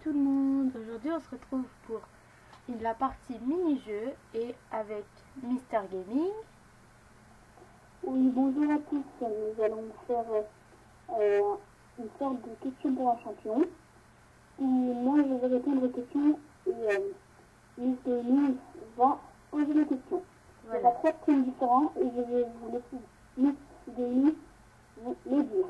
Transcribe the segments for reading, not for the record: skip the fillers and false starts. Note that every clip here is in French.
tout le monde, aujourd'hui on se retrouve pour la partie mini-jeu et avec Mister Gaming. Oui, bonjour à tous, nous allons faire une sorte de question pour un champion. Et moi je vais répondre aux questions et Miss Gaming va poser les questions. Il y aura 3 thèmes différents et je vais vous laisser Miss Gaming vous les dire.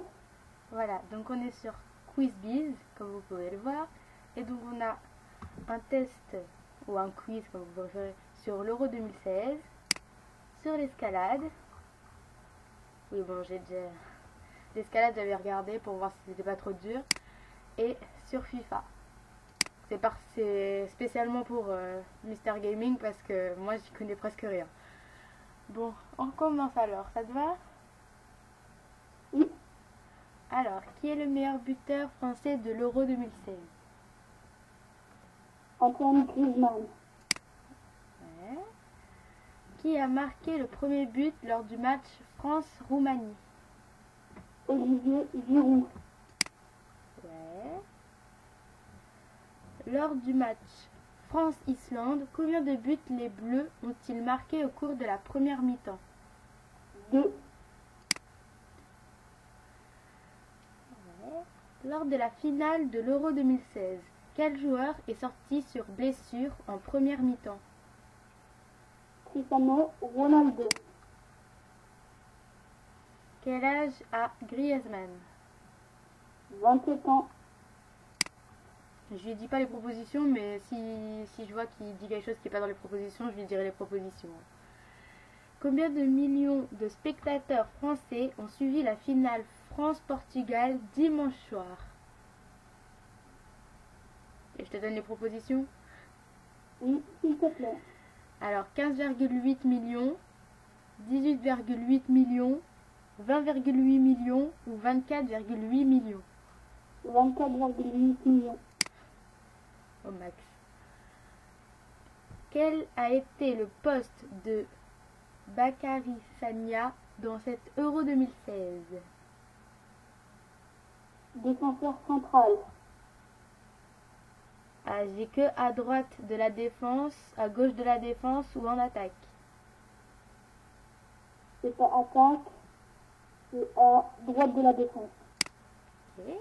Voilà, donc on est sur QuizBiz, comme vous pouvez le voir. Et donc on a un test ou un quiz, comme vous préférez, sur l'Euro 2016, sur l'escalade. Oui, bon, j'ai déjà... L'escalade, j'avais regardé pour voir si c'était pas trop dur. Et sur FIFA. C'est spécialement pour Mister Gaming parce que moi, j'y connais presque rien. Bon, on commence alors, ça te va? Oui. Alors, qui est le meilleur buteur français de l'Euro 2016? Antoine Griezmann. Ouais. Qui a marqué le premier but lors du match France-Roumanie? Olivier Giroud. Ouais. Lors du match France-Islande, combien de buts les Bleus ont-ils marqué au cours de la première mi-temps? 2. Lors de la finale de l'Euro 2016, quel joueur est sorti sur blessure en première mi-temps? Cristiano Ronaldo. Quel âge a Griezmann? 27 ans. Je lui dis pas les propositions, mais si je vois qu'il dit quelque chose qui n'est pas dans les propositions, je lui dirai les propositions. Combien de millions de spectateurs français ont suivi la finale France-Portugal dimanche soir? Et je te donne les propositions. Oui, s'il te plaît. Alors 15,8 millions, 18,8 millions, 20,8 millions ou 24,8 millions? 24,8 millions. Au max. Quel a été le poste de Bakary Sagna dans cette Euro 2016? Défenseur central. J'ai que à droite de la défense, à gauche de la défense ou en attaque. C'est pas attaque, c'est à droite de la défense. Okay.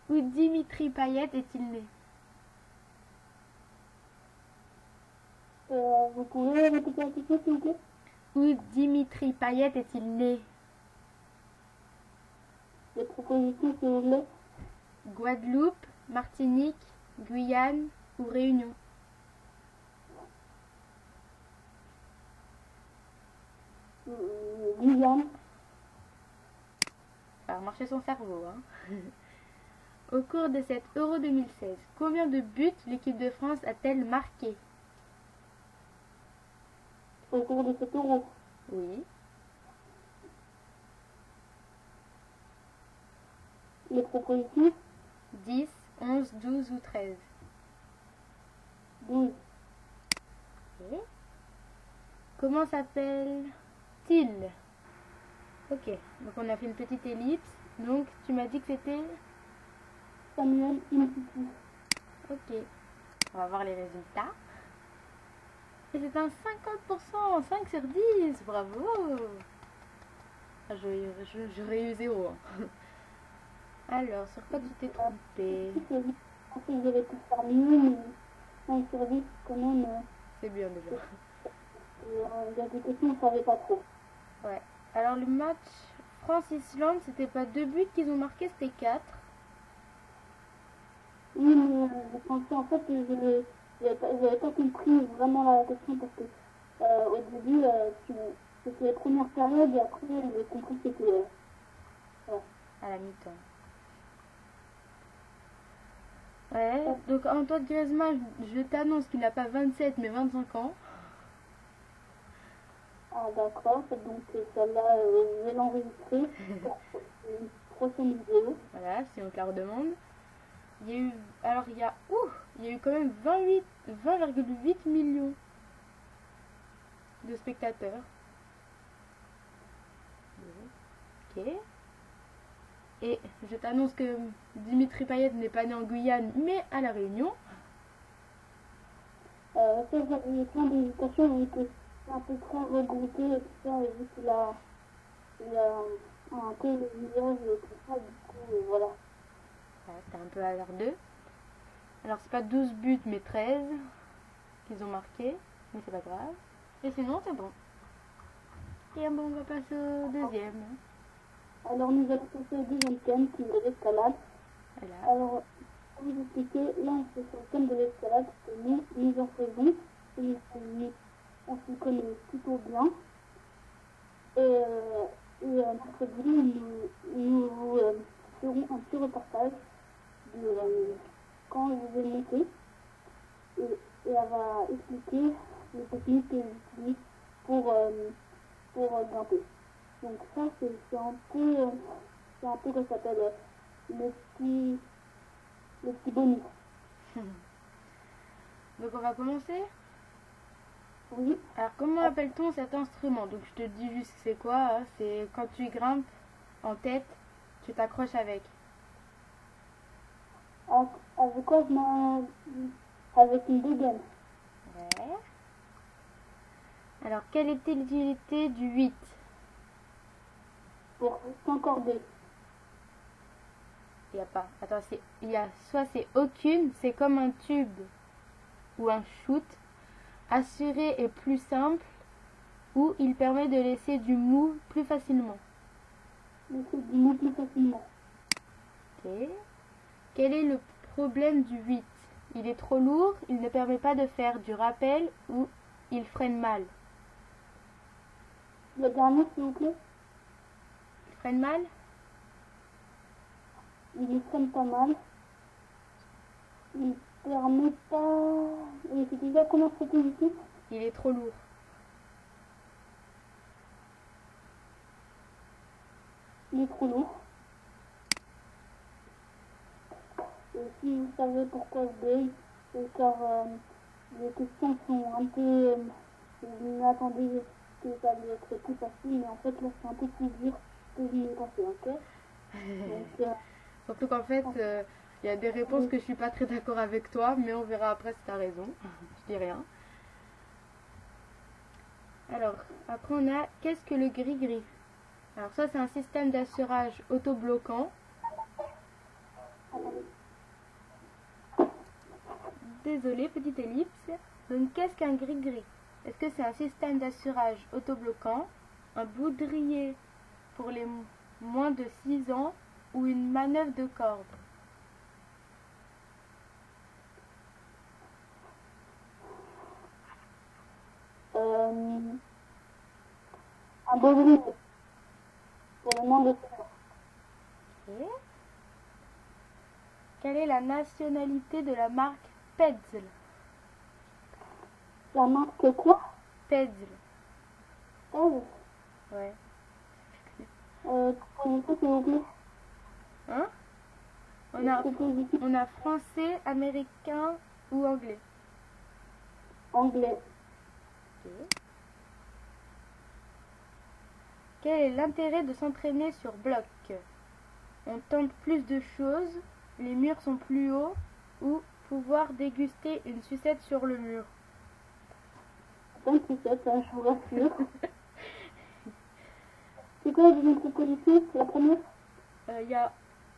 Où Dimitri Payet est-il né? Vous pouvez répéter la question s'il vous plaît? Où Dimitri Payet est-il né? Les propositions s'il vous plaît. Guadeloupe, Martinique, Guyane ou Réunion? Guyane. Ça va marcher son cerveau, hein. Au cours de cette Euro 2016, combien de buts l'équipe de France a-t-elle marqué? Au cours de cet euro. Oui. Les propositions. 10, 11, 12 ou 13? 12. Okay. Comment s'appelle-t-il? Ok, donc on a fait une petite ellipse. Donc tu m'as dit que c'était Samuel Umtiti. Ok, on va voir les résultats. Et c'est un 50%, 5 sur 10, bravo. Ah, j'aurais eu 0. Alors, sur quoi tu t'es trompé? En fait, j'avais pu faire mieux, mais 5 sur 10, quand même. C'est bien déjà. Il y a des questions, on ne savait pas trop. Ouais. Alors, le match France-Islande, c'était pas 2 buts qu'ils ont marqué, c'était 4. Oui, mais je pensais, en fait, je n'avais pas compris vraiment la question parce que au début, c'était la première période et après, j'ai compris que c'était. Ouais. À la mi-temps. Ouais, donc Antoine Griezmann, je t'annonce qu'il n'a pas 27 mais 25 ans. Ah d'accord, donc celle-là, je vais l'enregistrer pour une prochaine vidéo. Voilà, si on te la redemande. Il y a eu, alors il y a eu quand même 20,8 millions de spectateurs. Ok. Et je t'annonce que Dimitri Payet n'est pas né en Guyane, mais à La Réunion. Ça, j'avais plein d'hésitations, vu que c'est un peu très regroupé et tout ça, et vu il a un peu le visage et tout ça, du coup, voilà. Voilà, c'était un peu hasardeux. Alors c'est pas 12 buts mais 13 qu'ils ont marqué, mais c'est pas grave. Et sinon c'est bon. Et bon, on va passer au deuxième. Alors, nous allons passer au deuxième thème, qui est l'escalade. Voilà. Alors, pour vous expliquer, là, c'est sur le thème de l'escalade, que nous en faisons, et on s'y connaît plutôt bien. Et mercredi, nous ferons un petit reportage de quand je vais monter, et elle va expliquer les techniques qu'elle utilise pour grimper. Donc ça, c'est un peu, ça s'appelle le petit bonus. Donc on va commencer. Oui. Alors comment appelle-t-on cet instrument? Donc je te dis juste c'est quoi, hein. C'est quand tu grimpes en tête, tu t'accroches avec. Avec quoi avec une dégaine. Ouais. Alors quelle était l'utilité du 8? Pour s'encorder. Il n'y a pas. Attends, il y a soit c'est aucune, c'est comme un tube ou un shoot. Assuré est plus simple ou il permet de laisser du mou plus facilement. Laisser du mou plus facilement. Ok. Quel est le problème du 8? Il est trop lourd, il ne permet pas de faire du rappel ou il freine mal. Le dernier, s'il vous plaît. Il freine mal? Il freine pas mal. Il permet pas... Et c'est déjà comment c'était ici? Il est trop lourd. Il est trop lourd. Et si vous savez pourquoi je bug, c'est car les questions sont un peu... je m'attendais que ça allait être plus facile, mais en fait là c'est un peu plus dur que je m'y pensais, ok? Donc, Surtout qu'en fait, il y a des réponses que je suis pas très d'accord avec toi, mais on verra après si tu as raison. Je dis rien. Alors, après on a qu'est-ce que le gris-gris? Alors ça c'est un système d'assurage autobloquant. Désolé, petite ellipse. Donc qu'est-ce qu'un gris-gris? Est-ce que c'est un système d'assurage autobloquant, un baudrier pour les moins de 6 ans ou une manœuvre de corde? un baudrier pour le moins de 6 ans. Okay. Quelle est la nationalité de la marque Petzl? La marque quoi? Petzl. Oh. Ouais. S'il vous plaît. Hein? On a français, américain ou anglais? Anglais. Okay. Quel est l'intérêt de s'entraîner sur bloc? On tente plus de choses, les murs sont plus hauts ou pouvoir déguster une sucette sur le mur? Une sucette, hein, je vous rassure. C'est quoi la deuxième proposition? La première?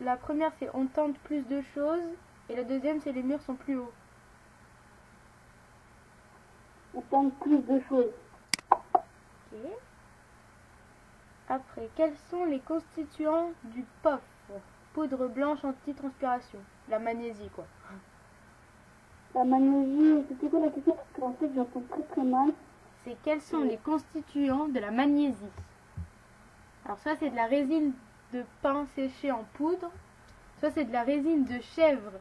La première c'est on tente plus de choses et la deuxième c'est les murs sont plus hauts. On tente plus de choses. Ok. Après, quels sont les constituants du POF? Poudre blanche anti-transpiration. La magnésie, quoi. La magnésie, c'était quoi la question? Parce qu'en fait, j'entends très très mal. C'est quels sont les constituants de la magnésie? Alors, soit c'est de la résine de pin séché en poudre, soit c'est de la résine de chèvre,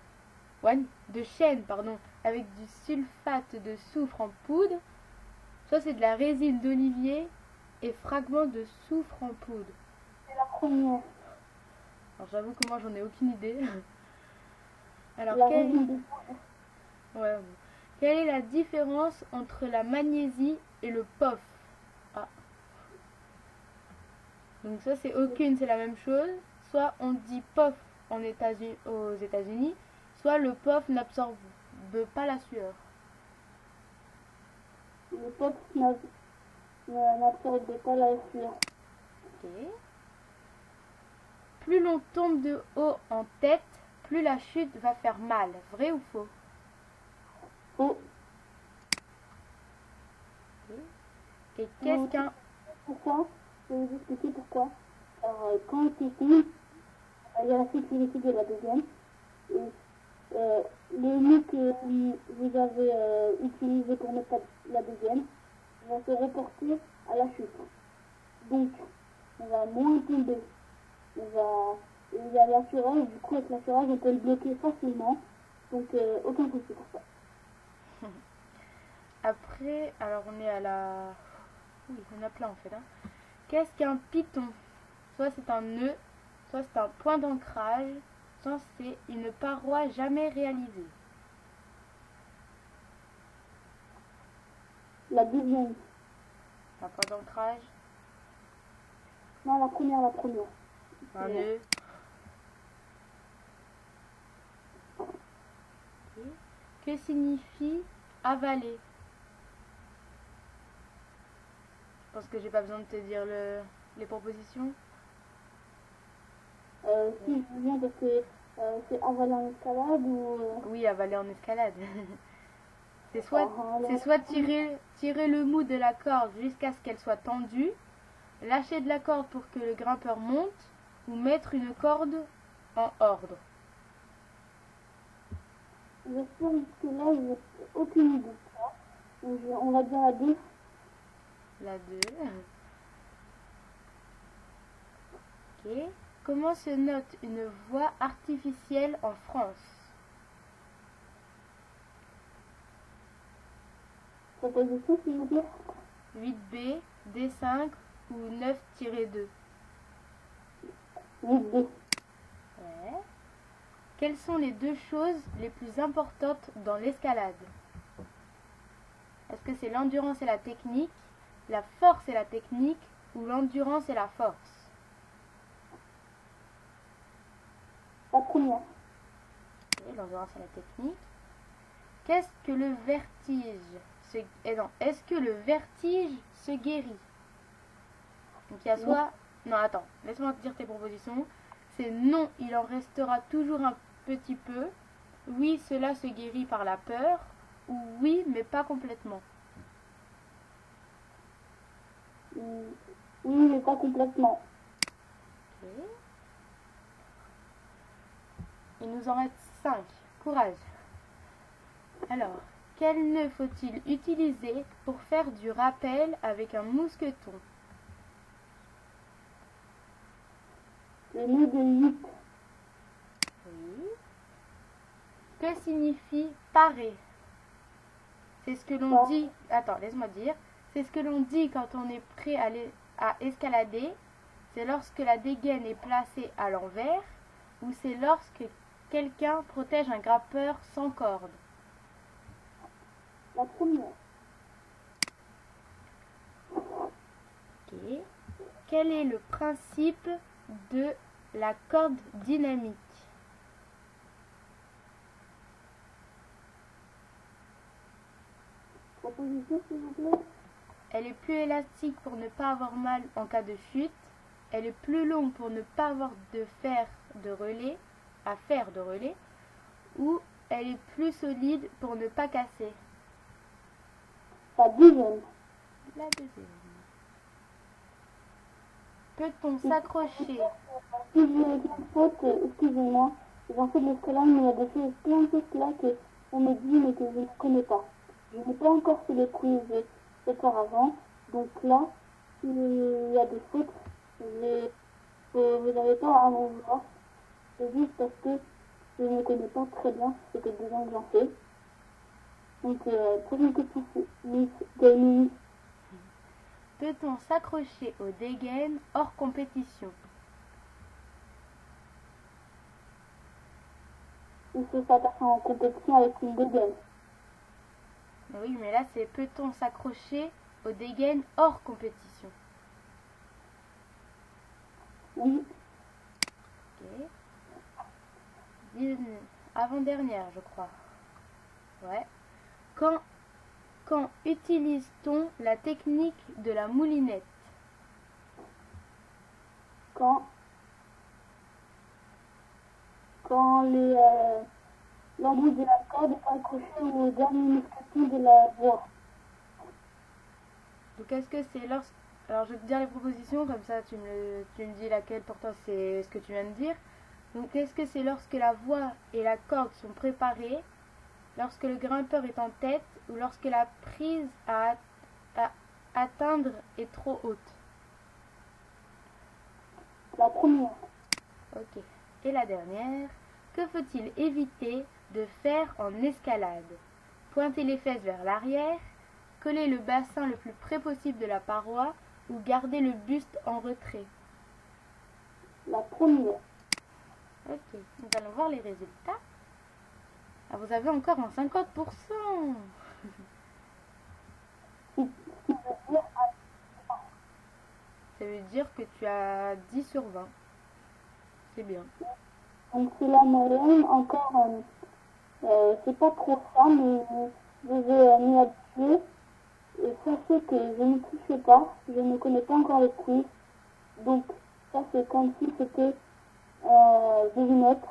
de chêne, pardon, avec du sulfate de soufre en poudre, soit c'est de la résine d'olivier et fragments de soufre en poudre. C'est la première. Alors j'avoue que moi j'en ai aucune idée. Alors quelle est la différence entre la magnésie et le POF? Ah. Donc ça c'est aucune, c'est la même chose. soit on dit POF aux États-Unis, soit le POF n'absorbe pas la sueur. Le POF n'absorbe pas la sueur. Ok. Plus l'on tombe de haut en tête, plus la chute va faire mal. Vrai ou faux? Faux. Ok. Et qu'est-ce qu'un... Pourquoi? Je vais vous expliquer pourquoi. Alors, quand tu tombes, il y a la sécurité de la deuxième. Et le mot que vous avez utilisé pour ne pas la deuxième va se reporter à la chute. Donc, on va moins tomber. Il y a l'assurage, du coup, avec l'assurage, on peut le bloquer facilement. Donc, aucun souci pour ça. Après, alors on est à la... Oui, on a plein en fait. Hein. Qu'est-ce qu'un piton? Soit c'est un nœud, soit c'est un point d'ancrage, soit c'est une paroi jamais réalisée. La deuxième. Un point d'ancrage. Non, la première. Un nœud. Que signifie avaler? Je pense que j'ai pas besoin de te dire les propositions. Si, je viens parce que c'est avaler en escalade ou... Oui, avaler en escalade. C'est soit tirer le mou de la corde jusqu'à ce qu'elle soit tendue, lâcher de la corde pour que le grimpeur monte, ou mettre une corde en ordre. J'espère que là, je n'ai aucune idée. Donc, on va dire la 2. La 2. Ok. Comment se note une voix artificielle en France? Proposition, s'il vous plaît. 8B, D5 ou 9-2? 8B. Ouais. Quelles sont les deux choses les plus importantes dans l'escalade? Est-ce que c'est l'endurance et la technique, la force et la technique, ou l'endurance et la force? La première. Okay, l'endurance et la technique. Qu'est-ce que le vertige? Est-ce que le vertige se guérit? Donc il y a soit... Non, attends, laisse-moi te dire tes propositions. C'est non, il en restera toujours un petit peu. Oui, cela se guérit par la peur. Ou oui, mais pas complètement. Oui, mais pas complètement. Okay. Il nous en reste 5. Courage. Alors, quel nœud faut-il utiliser pour faire du rappel avec un mousqueton? Le nœud de 8. Oui. Que signifie parer? C'est ce que l'on dit... Attends, laisse-moi dire. C'est ce que l'on dit quand on est prêt à escalader. C'est lorsque la dégaine est placée à l'envers ou c'est lorsque quelqu'un protège un grimpeur sans corde? La première. Ok. Quel est le principe de la corde dynamique? Proposition, s'il vous plaît. Elle est plus élastique pour ne pas avoir mal en cas de chute. Elle est plus longue pour ne pas avoir à faire de relais. Ou elle est plus solide pour ne pas casser. La deuxième. La deuxième. Peut-on s'accrocher? Si j'ai une faute, excusez-moi, j'en fais de l'escalade, mais il y a plein de choses là qu'on me dit mais que je ne connais pas. Je n'ai pas encore fait le quiz auparavant, donc là, s'il y a des fautes, vous n'avez pas à m'en vouloir. C'est juste parce que je ne connais pas très bien, c'est que 2 ans que j'en fais. Donc, prochaine question, Miss Gaming. Peut-on s'accrocher aux dégaines hors compétition? Il faut s'attacher en compétition avec une dégaine. Oui, mais là c'est peut-on s'accrocher aux dégaines hors compétition? Oui. avant-dernière, je crois. Ouais. Quand utilise-t-on la technique de la moulinette? Quand l'embout de la corde est accroché au dernier muscleton de la voix. Donc est-ce que c'est lorsque... Alors je vais te dire les propositions, comme ça tu me dis laquelle pour toi c'est ce que tu viens de dire. Donc est-ce que c'est lorsque la voix et la corde sont préparées, lorsque le grimpeur est en tête ou lorsque la prise à atteindre est trop haute? La première. Ok. Et la dernière, que faut-il éviter de faire en escalade? Pointer les fesses vers l'arrière, coller le bassin le plus près possible de la paroi ou garder le buste en retrait? La première. Ok, nous allons voir les résultats. Ah, vous avez encore un 50%. Ça veut dire que tu as 10 sur 20. C'est bien. Donc c'est la moyenne, encore, c'est pas trop ça, mais je vais m'y habituer. Et sachez que je ne touche pas, je ne connais pas encore le quiz. Donc ça c'est comme si c'était devinette.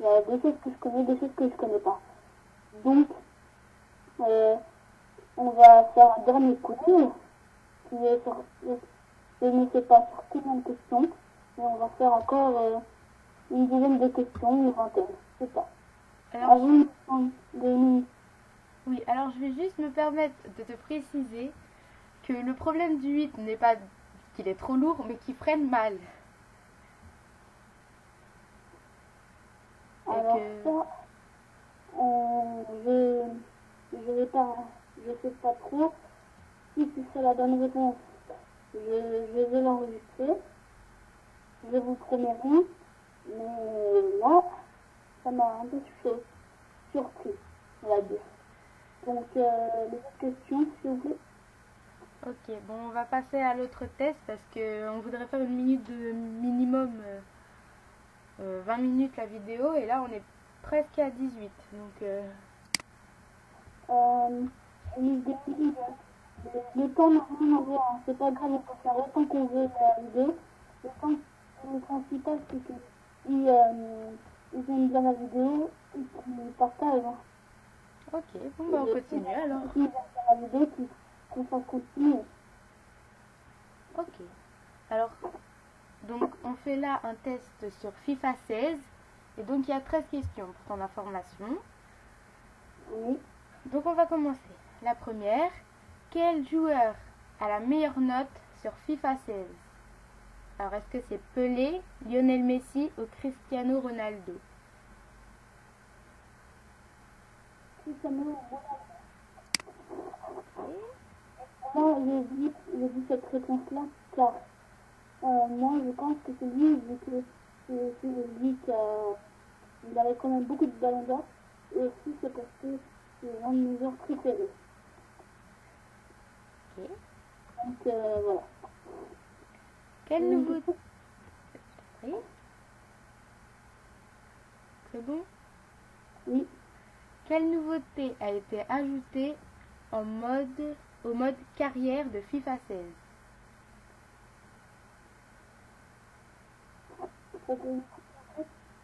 Il y a des choses que je connais, des choses que je connais pas. Donc on va faire un dernier quiz qui est sur, je ne sais pas sur combien de questions, mais on va faire encore une dizaine de questions, une vingtaine, c'est ça. Alors, Oui, alors je vais juste me permettre de te préciser que le problème du 8 n'est pas qu'il est trop lourd, mais qu'il freine mal. alors ça, je sais pas trop. Si c'est la bonne réponse, je vais l'enregistrer. Je vous promets rien, mais là, ça m'a un peu surpris, on va dire. Donc, les autres questions, s'il vous plaît. Ok, bon, on va passer à l'autre test parce qu'on voudrait faire une minute de minimum 20 minutes la vidéo et là on est presque à 18. Donc, Le temps n'a rien à voir, hein. C'est pas grave, on peut faire autant qu'on veut la vidéo. Le principal, c'est qu'ils aiment bien la vidéo et qu'ils partagent. Hein. ok, bon, bah on continue alors. Ils aiment bien la vidéo, qu'on fasse continuer. Ok, alors, donc on fait là un test sur FIFA 16 et donc il y a 13 questions pour ton information. Oui. Donc on va commencer. La première, quel joueur a la meilleure note sur FIFA 16? Alors est-ce que c'est Pelé, Lionel Messi ou Cristiano Ronaldo? Cristiano Ronaldo. Moi, j'ai dit cette réponse-là car moi, je pense que c'est lui, vu que c'est lui il avait quand même beaucoup de ballons d'or. Et aussi, c'est parce que c'est l'un de mes joueurs préférés. Ok. Donc, voilà. Quel nouveau... Oui. C'est bon? Oui. Quelle nouveauté a été ajoutée au mode carrière de FIFA 16?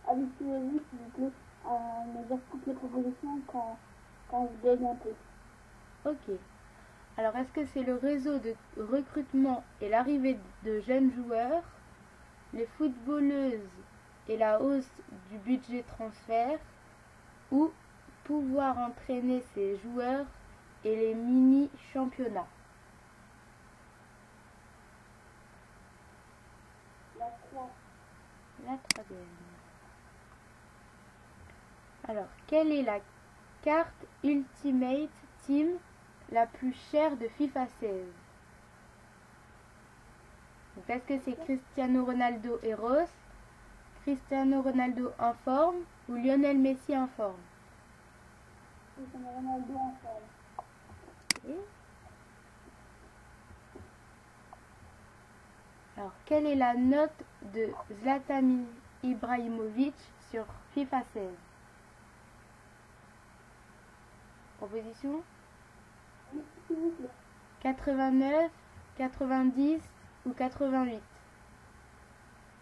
Habituez-vous, s'il vous plaît, à me dire toutes les propositions quand je gagne un peu. Ok. Alors, est-ce que c'est le réseau de recrutement et l'arrivée de jeunes joueurs, les footballeuses et la hausse du budget transfert, ou pouvoir entraîner ses joueurs et les mini-championnats? La troisième. Alors, quelle est la carte Ultimate Team la plus chère de FIFA 16? Donc, est-ce que c'est Cristiano Ronaldo Heroes, Cristiano Ronaldo informe ou Lionel Messi informe? Cristiano Ronaldo informe. Okay. Alors, quelle est la note de Zlatan Ibrahimovic sur FIFA 16? Proposition? 89, 90 ou 88?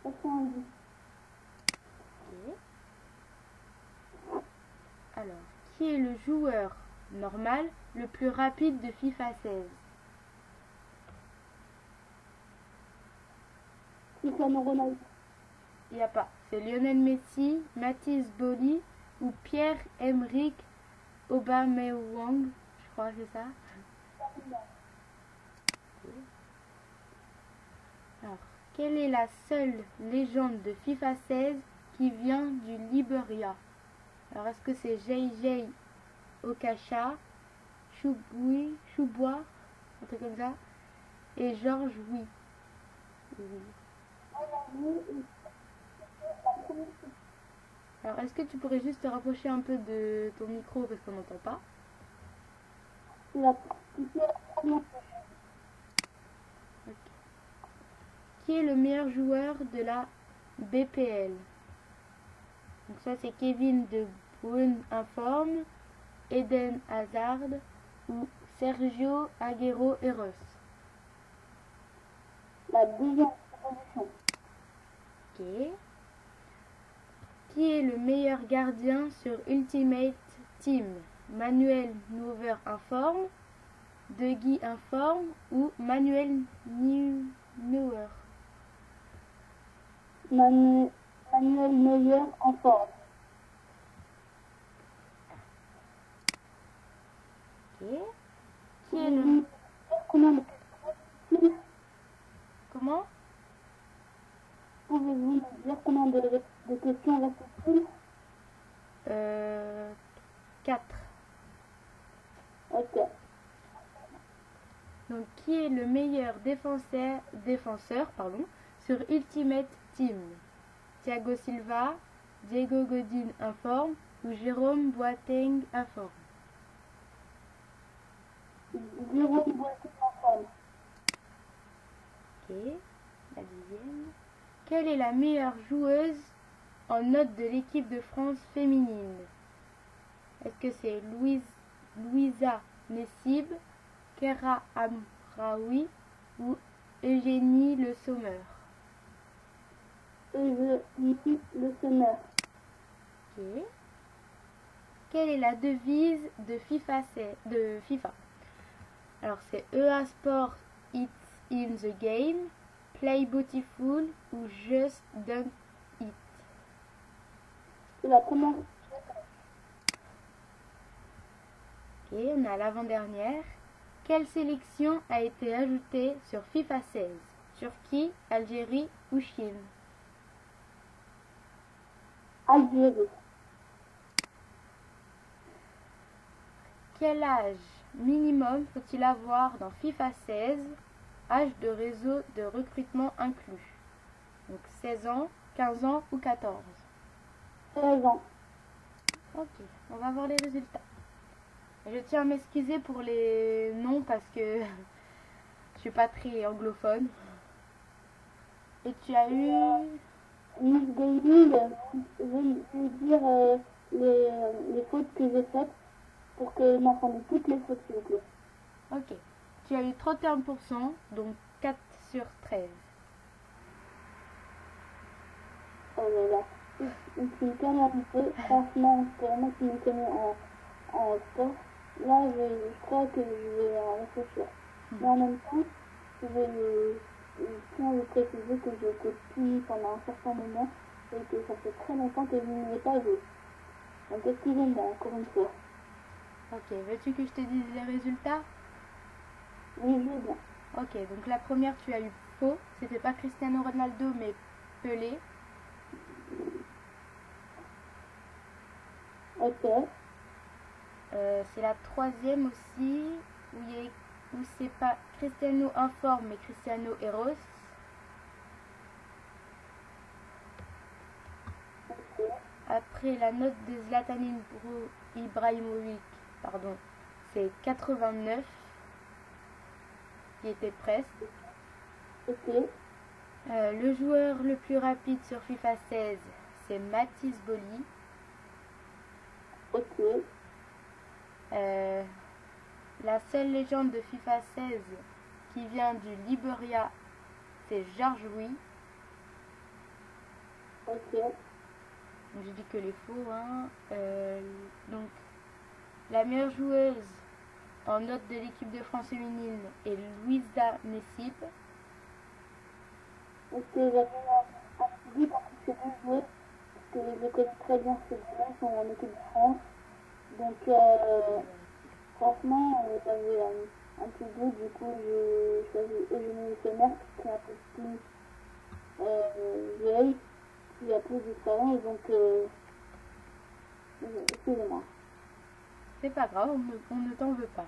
90. Ok. Alors, qui est le joueur normal le plus rapide de FIFA 16? Cristiano Ronaldo. Il n'y a pas. C'est Lionel Messi, Mathis Boli ou Pierre-Emerick Aubameyang. Je crois que c'est ça. Alors, quelle est la seule légende de FIFA 16 qui vient du Liberia? Alors, est-ce que c'est JJ Okocha, Choubois, un truc comme ça, et Georges Oui? Alors, est-ce que tu pourrais juste te rapprocher un peu de ton micro parce qu'on n'entend pas? Ok. Qui est le meilleur joueur de la BPL? Donc ça c'est Kevin De Bruyne informe, Eden Hazard ou Sergio Aguero Eros? La deuxième proposition. Ok. Qui est le meilleur gardien sur Ultimate Team? Manuel Neuer informe, De Guy informe ou Manuel Neuer? Manuel Neuer en forme. Ok. Qui est le... Comment? Pouvez-vous me dire combien de questions restent-il? 4. Ok. Donc, qui est le meilleur défenseur sur Ultimate Team? Thiago Silva, Diego Godin informe ou Jérôme Boateng informe? Jérôme Boateng en forme. Ok, la deuxième. Quelle est la meilleure joueuse en note de l'équipe de France féminine? Est-ce que c'est Louisa Nessib, Kera Amraoui ou Eugénie Le Sommer? Eugénie Le Sommer. Ok. Quelle est la devise de FIFA? Alors c'est EA Sport It's in the Game, Play Beautiful ou Just Dunk It? C'est la première. Ok, on a l'avant-dernière. Quelle sélection a été ajoutée sur FIFA 16? Turquie, Algérie ou Chine? Algérie. Quel âge minimum faut-il avoir dans FIFA 16? Âge de réseau de recrutement inclus. Donc 16 ans, 15 ans ou 14? 16 ans. Ok, on va voir les résultats. Je tiens à m'excuser pour les noms parce que je suis pas très anglophone. Et tu as eu... Miss Gaming, je vais dire les fautes que j'ai faites pour que m'entendez toutes les fautes, s'il vous plaît. Ok. Tu as eu 31%, donc 4 sur 13. Oh là là. Tu me connais un peu. Franchement, pour moi qui me connais en sport, là, je crois que je vais en réfléchir. Mais en même temps, je tiens à vous préciser que je copie pendant un certain moment et que ça fait très longtemps que je n'y ai pas joué. Donc excusez-moi encore une fois. Ok, veux-tu que je te dise les résultats? Oui, je veux bien. Ok, donc la première tu as eu faux. C'était pas Cristiano Ronaldo mais Pelé. Ok. C'est la troisième aussi où c'est pas Cristiano informe mais Cristiano Eros. Ok. Après la note de Zlatan Ibrahimovic, c'est 89, qui était presque. Ok. Le joueur le plus rapide sur FIFA 16, c'est Mathis Boli. Ok. La seule légende de FIFA 16 qui vient du Liberia, c'est Georges Louis. Ok. Donc j'ai dit que les faux, hein. Donc la meilleure joueuse en note de l'équipe de France féminine est Louisa Nessib. Ok, j'avais un petit doute entre ces deux joueurs, parce que je connais très bien ces deux-là, ils sont en équipe de France. Donc, franchement, j'avais un petit doute, du coup, je choisis Eugénie Sommer, qui est un peu plus vieille, qui a plus d'expérience, donc, excusez-moi. C'est pas grave, on ne t'en veut pas.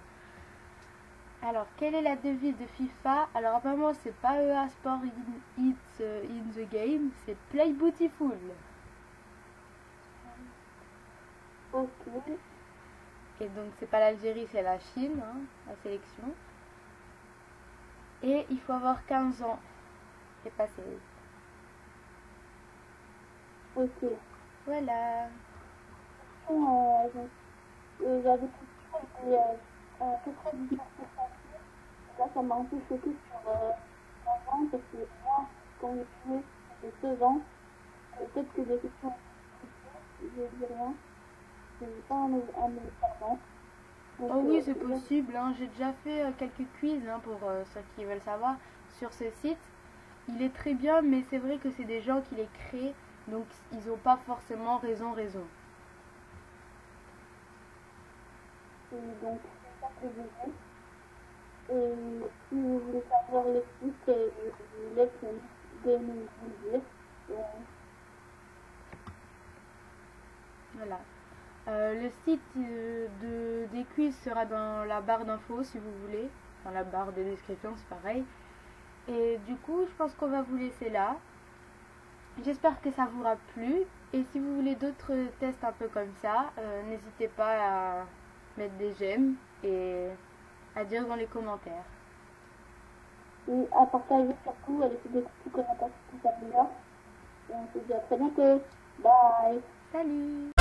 Alors, quelle est la devise de FIFA? Alors, apparemment, c'est pas EA Sport It's in the Game, c'est Play Beautiful. Ok, Et donc, c'est pas l'Algérie, c'est la Chine, hein, la sélection. Et il faut avoir 15 ans et pas 16. ok. Voilà. Donc, j'avais tout et 99%. Là, ça m'a un peu choqué sur 15 ans, parce que moi, quand j'ai joué, j'ai 16 ans. Peut-être que des questions, je dis rien. Je n'ai pas un médicament. Donc, Oh oui, c'est possible, hein. J'ai déjà fait quelques quiz, hein, pour ceux qui veulent savoir sur ce site. Il est très bien, mais c'est vrai que c'est des gens qui les créent, donc ils n'ont pas forcément raison. donc, c'est ça que je dis. Et si vous voulez savoir le site, je vous laisse de nous le dire. Voilà. Le site des quiz sera dans la barre d'infos si vous voulez. Dans la barre de description, c'est pareil. Et du coup, je pense qu'on va vous laisser là. J'espère que ça vous aura plu. Et si vous voulez d'autres tests un peu comme ça, n'hésitez pas à mettre des j'aime et à dire dans les commentaires. Et à partager surtout, à laisser des petits commentaires si ça vous va. Et on se dit à très bientôt. Bye. Salut!